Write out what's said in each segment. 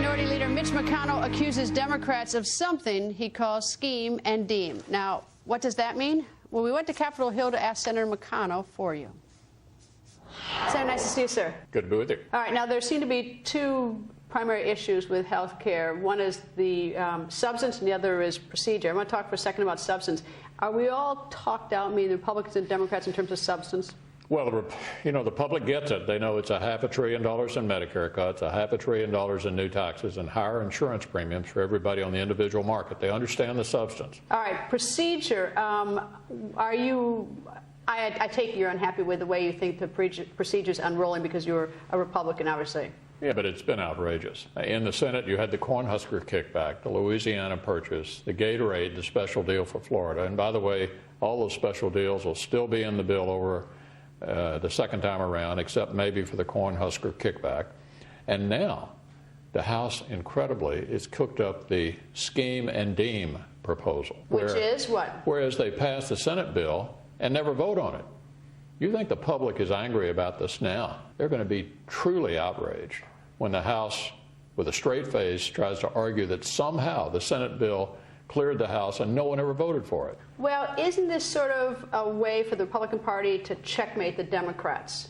Minority Leader Miitch-Mcconnell accuses Democrats of something he calls scheme and deem. Now, what does that mean? Well, we went to Capitol Hill to ask Senator McConnell for you. Senator, nice to see you, sir. Good to be with you. All right, now there seem to be two primary issues with health care. One is the substance and the other is procedure. I want to talk for a second about substance. Are we all talked out, meaning the Republicans and Democrats, in terms of substance? Well, the public gets it. They know it's $500 billion in Medicare cuts, $500 billion in new taxes, and higher insurance premiums for everybody on the individual market. They understand the substance. All right, procedure. Are you? I take you're unhappy with the way you think the procedure's unrolling because you're a Republican, obviously. Yeah, but it's been outrageous. In the Senate, you had the Cornhusker kickback, the Louisiana purchase, the Gatorade, the special deal for Florida. And by the way, all those special deals will still be in the bill over the second time around, except maybe for the Cornhusker kickback. And now, the House, incredibly, has cooked up the scheme and deem proposal. Which is what? Whereas they passed the Senate bill and never vote on it. You think the public is angry about this now? They're going to be truly outraged when the House, with a straight face, tries to argue that somehow the Senate bill cleared the House and no one ever voted for it. Well, isn't this sort of a way for the Republican Party to checkmate the Democrats?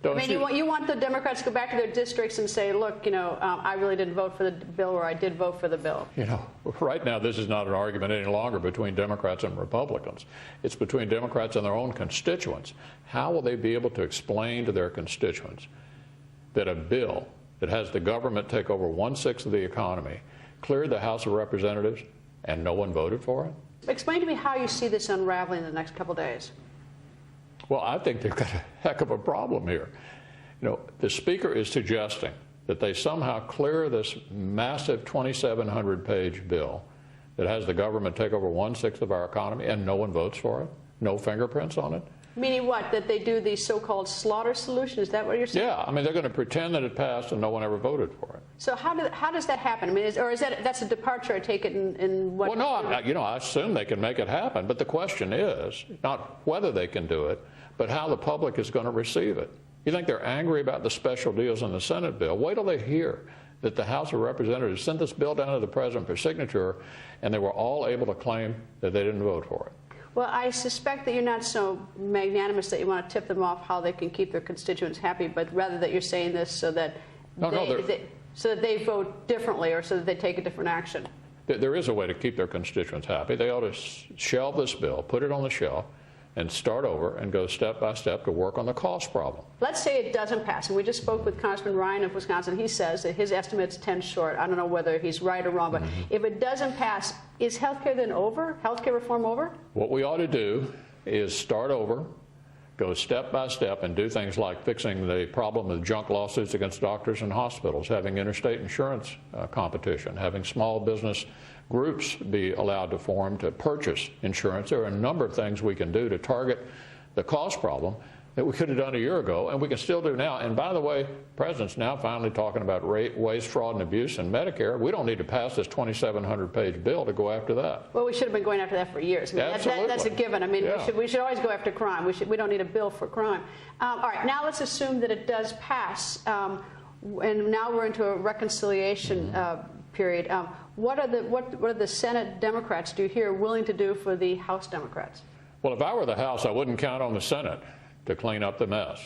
You want the Democrats to go back to their districts and say, look, I really didn't vote for the bill, or I did vote for the bill. Right now this is not an argument any longer between Democrats and Republicans. It's between Democrats and their own constituents. How will they be able to explain to their constituents that a bill that has the government take over 1/6 of the economy cleared the House of Representatives and no one voted for it? Explain to me how you see this unraveling in the next couple of days. Well, I think they've got a heck of a problem here. The Speaker is suggesting that they somehow clear this massive 2,700-page bill that has the government take over 1/6 of our economy and no one votes for it, no fingerprints on it. Meaning what? That they do the so-called slaughter solution? Is that what you're saying? Yeah, they're going to pretend that it passed and no one ever voted for it. So how does that happen? That's a departure, I take it, in what? Well, no, I assume they can make it happen, but the question is not whether they can do it, but how the public is going to receive it. You think they're angry about the special deals in the Senate bill? Wait till they hear that the House of Representatives sent this bill down to the President for signature, and they were all able to claim that they didn't vote for it. Well, I suspect that you're not so magnanimous that you want to tip them off how they can keep their constituents happy, but rather that you're saying this so that they vote differently or so that they take a different action. There is a way to keep their constituents happy. They ought to shelve this bill, put it on the shelf, and start over and go step by step to work on the cost problem. Let's say it doesn't pass, and we just spoke with Congressman Ryan of Wisconsin. He says that his estimate's 10 short. I don't know whether he's right or wrong, but if it doesn't pass, is health care then over? Health care reform over? What we ought to do is start over, go step by step, and do things like fixing the problem of junk lawsuits against doctors and hospitals, having interstate insurance competition, having small business groups be allowed to form to purchase insurance. There are a number of things we can do to target the cost problem that we could have done a year ago, and we can still do now. And by the way, the President's now finally talking about waste, fraud, and abuse in Medicare. We don't need to pass this 2,700-page bill to go after that. Well, we should have been going after that for years. Absolutely. That's a given. Yeah. we should always go after crime. We don't need a bill for crime. All right, now let's assume that it does pass, and now we're into a reconciliation period. What are the Senate Democrats, do you hear, willing to do for the House Democrats? Well, if I were the House, I wouldn't count on the Senate to clean up the mess.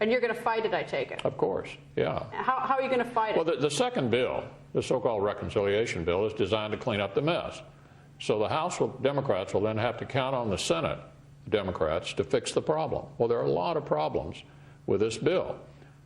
And you're going to fight it, I take it? Of course, yeah. How are you going to fight it? Well, the second bill, the so-called reconciliation bill, is designed to clean up the mess. So the House Democrats will then have to count on the Senate Democrats to fix the problem. Well, there are a lot of problems with this bill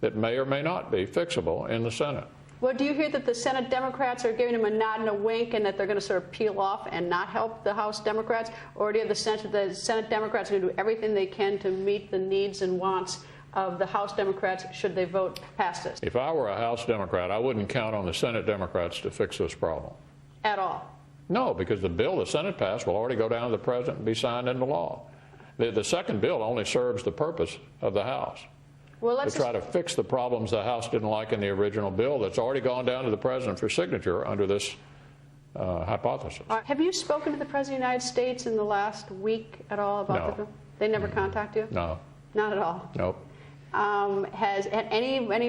that may or may not be fixable in the Senate. Well, do you hear that the Senate Democrats are giving them a nod and a wink and that they're going to sort of peel off and not help the House Democrats? Or do you have the sense that the Senate Democrats are going to do everything they can to meet the needs and wants of the House Democrats should they vote past this? If I were a House Democrat, I wouldn't count on the Senate Democrats to fix this problem. At all? No, because the bill the Senate passed will already go down to the President and be signed into law. The second bill only serves the purpose of the House. To try to fix the problems the House didn't like in the original bill that's already gone down to the President for signature under this hypothesis. Have you spoken to the President of the United States in the last week at all about the bill? They never contact you? No. Not at all? Nope. Has anyone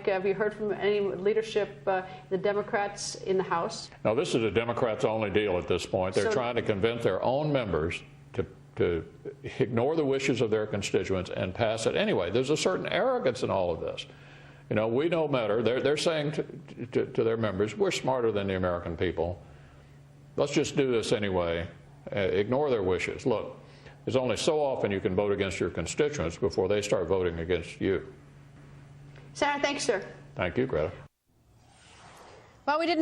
have you heard from any leadership, the Democrats in the House? No, this is a Democrats-only deal at this point. They're trying to convince their own members to ignore the wishes of their constituents and pass it anyway. There's a certain arrogance in all of this. You know, we know better. They're saying to their members, we're smarter than the American people. Let's just do this anyway. Ignore their wishes. Look, there's only so often you can vote against your constituents before they start voting against you. Senator, thanks, sir. Thank you, Greta. Well, we didn't